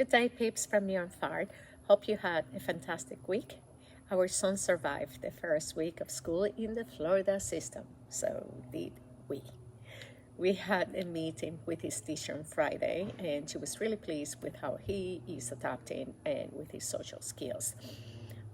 Good day, peeps, from me on Fard. Hope you had a fantastic week. Our son survived the first week of school in the Florida system. So did we. We had a meeting with his teacher on Friday, and she was really pleased with how he is adapting and with his social skills.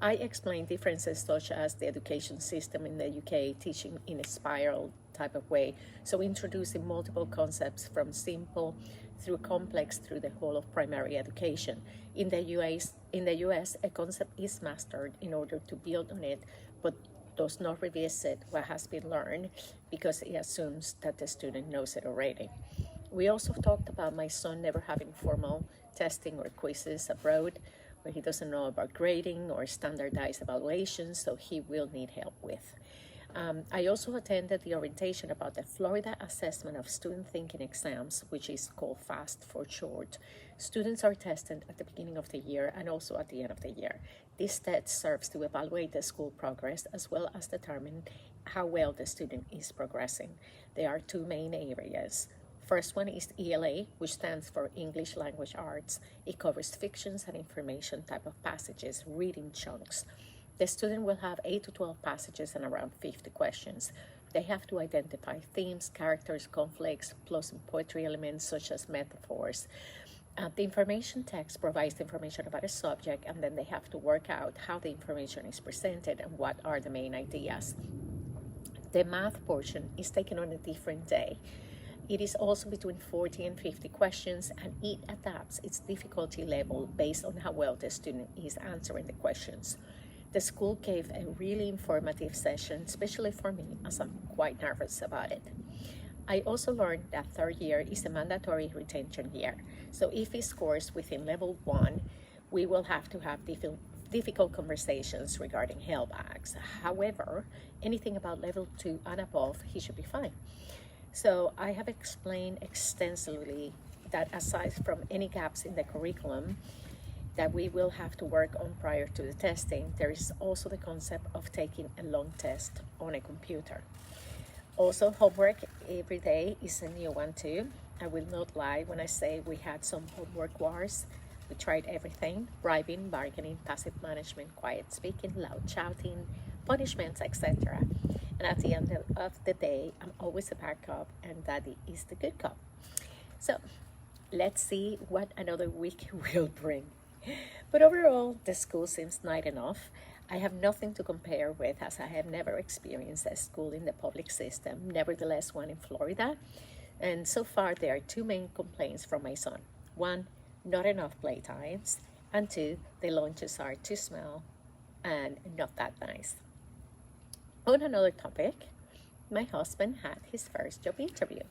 I explained differences such as the education system in the UK teaching in a spiral type of way, so introducing multiple concepts from simple through complex through the whole of primary education. In the US, a concept is mastered in order to build on it, but does not revisit what has been learned because it assumes that the student knows it already. We also talked about my son never having formal testing or quizzes abroad, where he doesn't know about grading or standardized evaluations, so he will need help with. I also attended the orientation about the Florida Assessment of Student Thinking Exams, which is called FAST for short. Students are tested at the beginning of the year and also at the end of the year. This test serves to evaluate the school progress as well as determine how well the student is progressing. There are two main areas. First one is ELA, which stands for English Language Arts. It covers fictions and information type of passages, reading chunks. The student will have 8 to 12 passages and around 50 questions. They have to identify themes, characters, conflicts, plus some poetry elements such as metaphors. The information text provides information about a subject, and then they have to work out how the information is presented and what are the main ideas. The math portion is taken on a different day. It is also between 40 and 50 questions, and it adapts its difficulty level based on how well the student is answering the questions. The school gave a really informative session, especially for me, as I'm quite nervous about it. I also learned that third year is a mandatory retention year. So if he scores within level 1, we will have to have difficult conversations regarding help acts. However, anything about level 2 and above, he should be fine. So I have explained extensively that aside from any gaps in the curriculum that we will have to work on prior to the testing, there is also the concept of taking a long test on a computer. Also, homework every day is a new one too. I will not lie when I say we had some homework wars. We tried everything: bribing, bargaining, passive management, quiet speaking, loud shouting, punishments, etc. And at the end of the day, I'm always a bad cop and Daddy is the good cop. So let's see what another week will bring. But overall, the school seems nice enough. I have nothing to compare with, as I have never experienced a school in the public system, nevertheless one in Florida. And so far, there are two main complaints from my son. One, not enough playtimes, and two, the lunches are too small and not that nice. On another topic, my husband had his first job interview,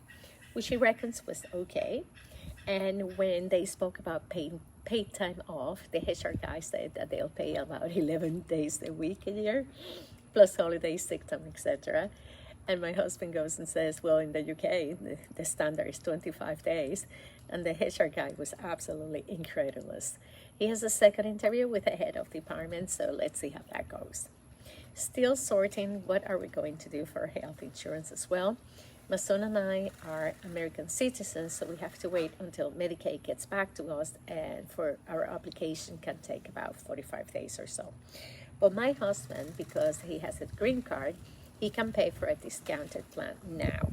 which he reckons was okay. And when they spoke about paid time off, the HR guy said that they'll pay about 11 days a week a year, plus holidays, sick time, etc. And my husband goes and says, well, in the UK, the standard is 25 days. And the HR guy was absolutely incredulous. He has a second interview with the head of department, so let's see how that goes. Still sorting what are we going to do for health insurance as well. My son and I are American citizens, so we have to wait until Medicaid gets back to us, and for our application can take about 45 days or so. But my husband, because he has a green card, he can pay for a discounted plan now.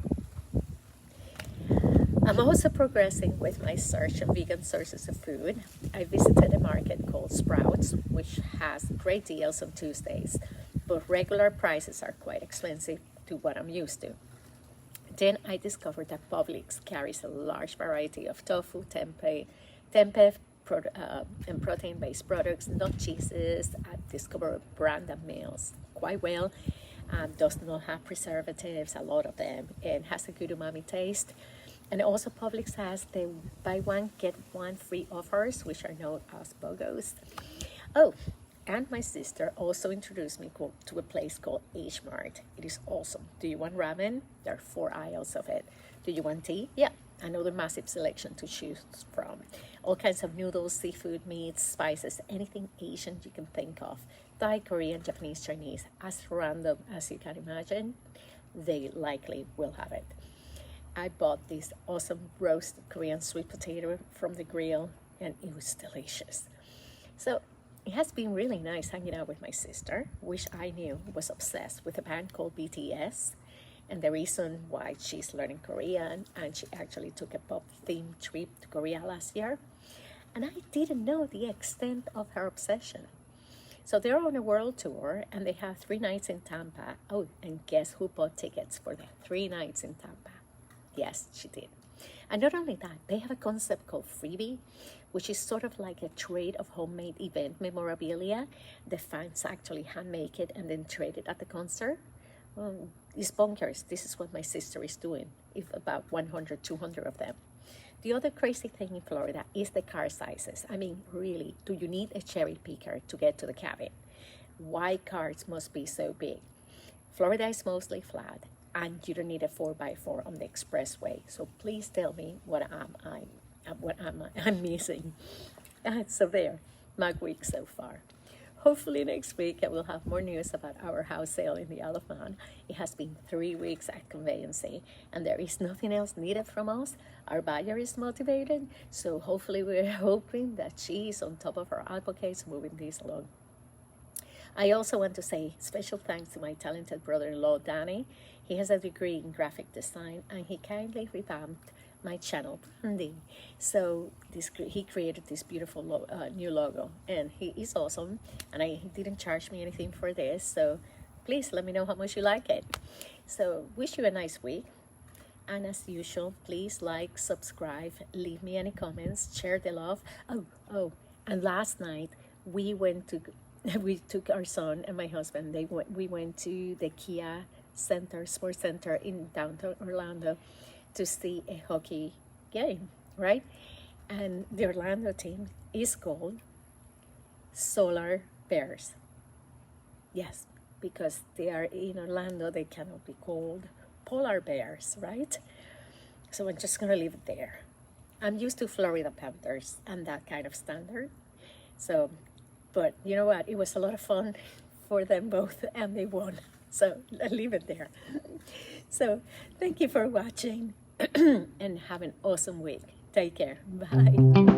I'm also progressing with my search on vegan sources of food. I visited a market called Sprouts, which has great deals on Tuesdays, but regular prices are quite expensive to what I'm used to. Then I discovered that Publix carries a large variety of tofu, tempeh, and protein-based products, not cheeses. I discovered brand and meals quite well. Does not have preservatives, a lot of them, and has a good umami taste. And also Publix has the buy one, get one free offers, which are known as BOGOs. Oh, and my sister also introduced me to a place called H Mart. It is awesome. Do you want ramen? There are 4 aisles of it. Do you want tea? Yeah, another massive selection to choose from. All kinds of noodles, seafood, meats, spices, anything Asian you can think of. Thai, Korean, Japanese, Chinese, as random as you can imagine, they likely will have it. I bought this awesome roasted Korean sweet potato from the grill. and it was delicious. So it has been really nice hanging out with my sister, which I knew was obsessed with a band called BTS. And the reason why she's learning Korean, and she actually took a pop themed trip to Korea last year. And I didn't know the extent of her obsession. So they're on a world tour and they have 3 nights in Tampa. Oh, and guess who bought tickets for the 3 nights in Tampa? Yes, she did. And not only that, they have a concept called Freebie, which is sort of like a trade of homemade event memorabilia. The fans actually hand make it and then trade it at the concert. Well, it's bonkers. This is what my sister is doing, if about 100, 200 of them. The other crazy thing in Florida is the car sizes. I mean, really, do you need a cherry picker to get to the cabin? Why cars must be so big? Florida is mostly flat, and you don't need a 4x4 on the expressway. So please tell me what I'm missing. So there, my week so far. Hopefully next week I will have more news about our house sale in the Isle of Man. It has been 3 weeks at conveyancing and there is nothing else needed from us. Our buyer is motivated, so hopefully we're hoping that she is on top of her advocates moving this along. I also want to say special thanks to my talented brother-in-law, Danny. He has a degree in graphic design and he kindly revamped my channel branding. So he created this beautiful new logo and he is awesome, and he didn't charge me anything for this, so please let me know how much you like it. So wish you a nice week, and as usual, please like, subscribe, leave me any comments, share the love. Oh, and last night we took our son and my husband, we went to the Kia Sports Center in downtown Orlando to see a hockey game, right? And the Orlando team is called Solar Bears. Yes, because they are in Orlando, they cannot be called polar bears, right? So I'm just gonna leave it there. I'm used to Florida Panthers and that kind of standard. So, but you know what? It was a lot of fun for them both and they won. So I'll leave it there. So thank you for watching and have an awesome week. Take care. Bye.